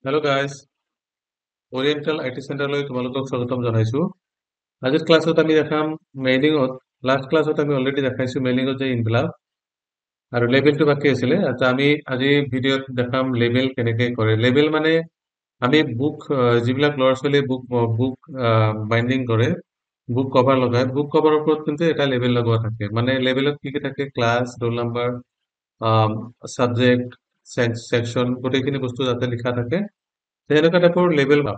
Hello' guys, oriental I T চেণ্টাৰলৈ তোমালোকক স্বাগতম জনাইছোঁ। আজিৰ ক্লাছত আমি দেখাম মেইলিঙত। লাষ্ট ক্লাছত আমি অলৰেডি দেখাইছোঁ মেইলিঙত যে ইনভেলাপ আৰু লেবেলটো বাকী আছিলে। আচ্ছা, আমি আজি ভিডিঅ'ত দেখাম লেবেল কেনেকে কৰে। লেবেল মানে আমি বুক যিবিলাক ল'ৰা ছোৱালীয়ে বুক বাইণ্ডিং কৰে, বুক কভাৰ লগায়, বুক কভাৰৰ ওপৰত কিন্তু এটা লেবেল লগোৱা থাকে। মানে লেবেলত কি কি থাকে? Class, roll number, subject, section, গোটেইখিনি বস্তু যাতে লিখা থাকে তেনেকুৱা টাইপৰ লেবেল পাম।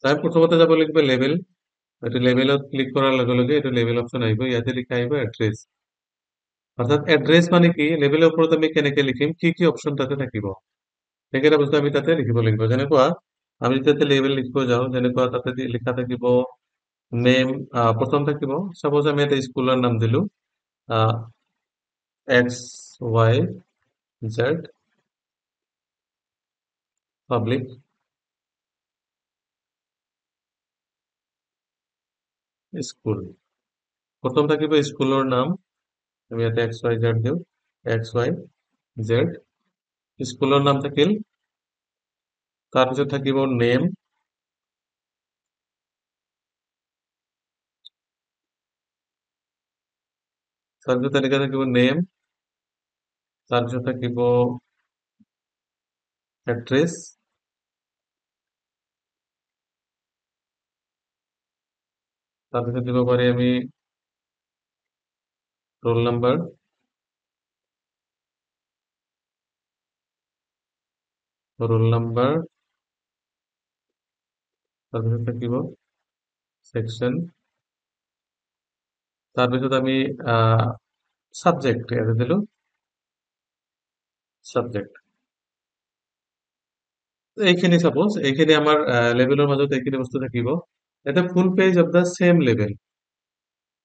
তাই প্ৰথমতে যাব লাগিব লেবেল। এইটো লেবেলত ক্লিক কৰাৰ লগে লগে এইটো লেবেল অপশ্যন আহিব। ইয়াতে লিখা আহিব এড্ৰেছ। অৰ্থাৎ এড্ৰেছ মানে কি? লেবেলৰ ওপৰত আমি কেনেকে লিখিম, কি কি অপশ্যন তাতে থাকিব, সেইকেইটা বস্তু আমি তাতে লিখিব লাগিব। যেনেকুৱা আমি তাতে লেবেল লিখিব যাওঁ, যেনেকুৱা তাতে লিখা থাকিব নেম, প্ৰথম থাকিব চাপোজ আমি এটা স্কুলৰ নাম দিলো XYZ পাব্লিক স্কুল। প্ৰথম থাকিব স্কুলৰ নাম, আমি ইয়াতে XYZ দিওঁ, XYZ স্কুলৰ নাম থাকিল। তাৰপিছত থাকিব নেম, তাৰপিছত তেনেকে থাকিব নেম, তাৰপিছত থাকিব এড্ৰেছ, তাৰপিছত দিব পাৰি আমি ৰোল নাম্বাৰ, তাৰপিছত থাকিব সেকশন, তাৰপিছত আমি সাবজেক্ট ইয়াতে দিলো সাবজেক্ট। এইখিনি সাপোজ এইখিনি আমাৰ লেভেলৰ মাজত এইখিনি বস্তু থাকিব। এটা full page of the same level,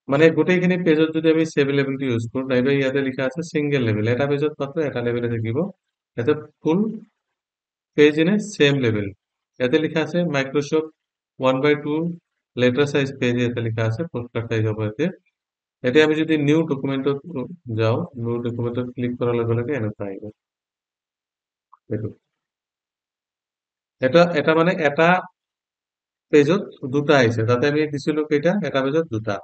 মানে গোটেইখিনি পেজত যদি আমি সেভ লেভেলটো ইউজ কৰো, নাইবা ইয়াতে লিখা আছে সিঙ্গেল লেভেল, এটা পেজত মাত্ৰ এটা লেভেলে থাকিব। ইয়াতে full page in a same level, ইয়াতে লিখা আছে মাইক্ৰ'ছফ্ট 1/2 লেটাৰ সাইজ পেজ, ইয়াতে লিখা আছে পোষ্টকাৰ্ড সাইজ হ'ব ইয়াতে। এতিয়া আমি যদি নিউ ডকুমেন্টত যাওঁ, নিউ ডকুমেন্টত ক্লিক কৰাৰ লগে লগে এনেকুৱা আহিব। এইটো এটা এটা মানে এটা পেজত দুটা আহিছে, তাতে আমি দিছিলো কেইটা? এটা পেজত দুটা।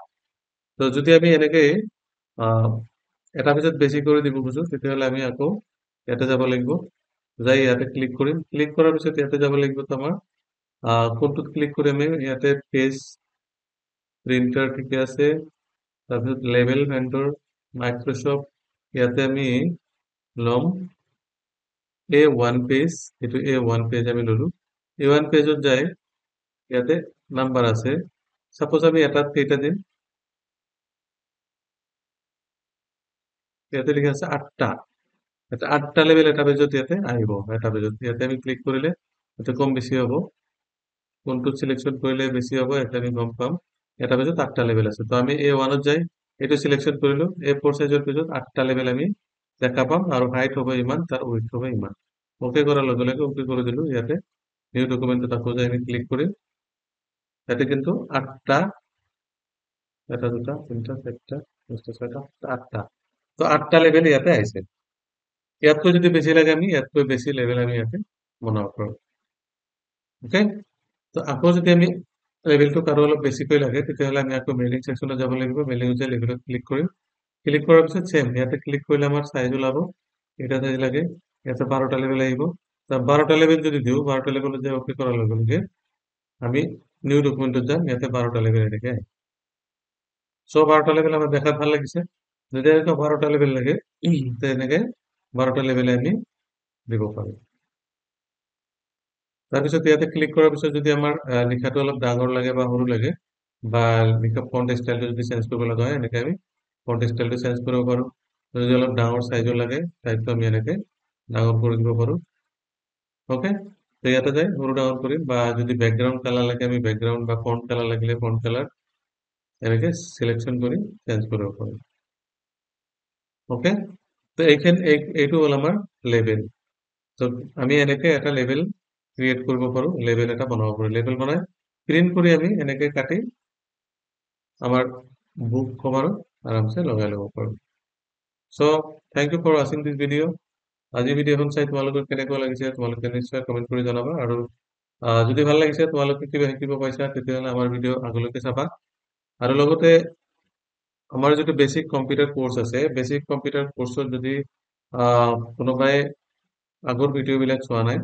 তো যদি আমি এনেকে এটা পেজত বেছি কৰি দিব খুজো, তেতিয়াহ'লে আমি আকৌ ইয়াতে যাব লাগিব, যাই ইয়াতে ক্লিক কৰিম। ক্লিক কৰাৰ পিছত ইয়াতে যাব লাগিব তোমাৰ কোনটোত ক্লিক কৰি আমি ইয়াতে পেজ প্ৰিন্টাৰ ঠিকে আছে, তাৰপিছত লেভেল ভেন্ডৰ মাইক্ৰ'ছফ্ট, ইয়াতে আমি ল'ম A1 পেজ, এইটো A1 পেজ আমি ললো। A1 পেজত যাই ইয়াতে নাম্বাৰ আছে, সাপোজ আমি এটাত কেইটা দিম, ইয়াতে লিখা আছে 8টা। এটা 8টা লেভেল এটা পেজত ইয়াতে আহিব। এটা পেজত ইয়াতে আমি ক্লিক কৰিলে এটা কম বেছি হ'ব, কোনটোত সিলেকশন কৰিলে বেছি হ'ব এটা আমি গম পাম। এটা পেজত 8টা লেভেল আছে, তো আমি A1ত যাই এইটো সিলেকশন কৰিলো। A4 সাইজৰ পেজত 8টা লেভেল আমি দেখা পাম, আৰু হাইট হ'ব ইমান, তাৰ উইডথ হ'ব ইমান। ওকে কৰাৰ লগে লগে ওকে কৰি দিলো। ইয়াতে নিউ ডকুমেন্টত আকৌ যাই আমি ক্লিক কৰিম। ইয়াতে কিন্তু 8টা, এটা দুটা তিনটা চারটা পাঁচটা ছয়টা 8টা, তো 8টা লেভেল ইয়াতে আহিছে। ইয়াতকৈ যদি বেছি লাগে আমি ইয়াতকৈ বেছি লেভেল আমি ইয়াতে বনাব পাৰো। ওকে, তো আকৌ যদি আমি লেভেলটো কাৰো অলপ বেছিকৈ লাগে, তেতিয়াহ'লে আমি আকৌ মেইলিং ছেকশ্যনত যাব লাগিব। মেইলিং যে লেভেলত ক্লিক কৰিম, ক্লিক কৰাৰ পিছত চেম ইয়াতে ক্লিক কৰিলে আমাৰ সাইজ ওলাব, এটা সাইজ লাগে, ইয়াতে 12টা লেভেল আহিব। 12টা লেভেল যদি দিওঁ, 12টা লেভেলত যে ওকে করার লগে লগে আমি নিউ ডকুমেন্টত যাম, ইয়াতে 12টা লেভেল এনেকে আহিব। সো 12টা লেভেল আমার দেখাত ভাল লাগিছে। যদি এনেকুৱা 12টা লেভেল লাগে, তো এনেকে 12টা লেভেলে আমি দিব পাৰো। তাৰপিছত ইয়াতে ক্লিক কৰাৰ পিছত যদি আমাৰ লিখাটো অলপ ডাঙৰ লাগে বা সৰু লাগে, বা লিখা ফন্ট ষ্টাইলটো যদি চেঞ্জ কৰিব লগা হয়, এনেকে আমি ফন্ট ষ্টাইলটো চেঞ্জ কৰিব পাৰো। যদি অলপ ডাঙৰ সাইজৰ লাগে, সাইজটো আমি এনেকে ডাঙৰ কৰি দিব পাৰো। ওকে, তো ইয়াতে যাই সৰু ডাঙৰ কৰিম, বা যদি ব্যাকগ্ৰাউন্ড কালাৰ লাগে আমি ব্যাকগ্ৰাউন্ড বা ফন্ট কালাৰ লাগলে ফন্ট কালাৰ এনেকে সিলেকশন কৰি চেঞ্জ কৰিব পাৰো। ওকে, তো এইটো হ'ল আমাৰ লেবেল। তো আমি এনেকে এটা লেবেল ক্ৰিয়েট কৰিব পাৰো, লেবেল এটা বনাব পাৰো। লেবেল বনাই প্ৰিন্ট কৰি আমি এনেকে কাটি আমাৰ বুক কভাৰত আৰামছে লগাই ল'ব পাৰো। So thank you for watching this video. আজি ভিডিঅ'খন চাই তোমালোকৰ কেনেকুৱা লাগিছে তোমালোকে নিশ্চয় কমেন্ট কৰি জনাবা আৰু যদি ভাল লাগিছে তোমালোকে কিবা শিকিব পাইছা তেতিয়াহ'লে আমাৰ ভিডিঅ' আগলৈকে চাবা আৰু লগতে আমাৰ যিটো বেচিক কম্পিউটাৰ কোৰ্স আছে বেচিক কম্পিউটাৰ কোৰ্সত যদি কোনোবাই আগৰ ভিডিঅ' বিলাক চোৱা নাই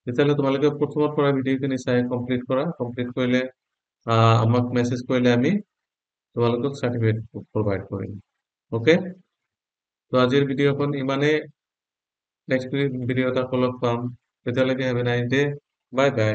তেতিয়াহ'লে তোমালোকে প্ৰথমৰ পৰা ভিডিঅ'খিনি চাই কমপ্লিট কৰা কমপ্লিট কৰিলে আমাক মেছেজ কৰিলে আমি তোমালোকক চাৰ্টিফিকেট প্ৰভাইড কৰিম ওকে তো আজিৰ ভিডিঅ'খন ইমানেই নেক্সট ভিডিঅ' এটা লগ পাম তেতিয়ালৈকে have a nice day bye bye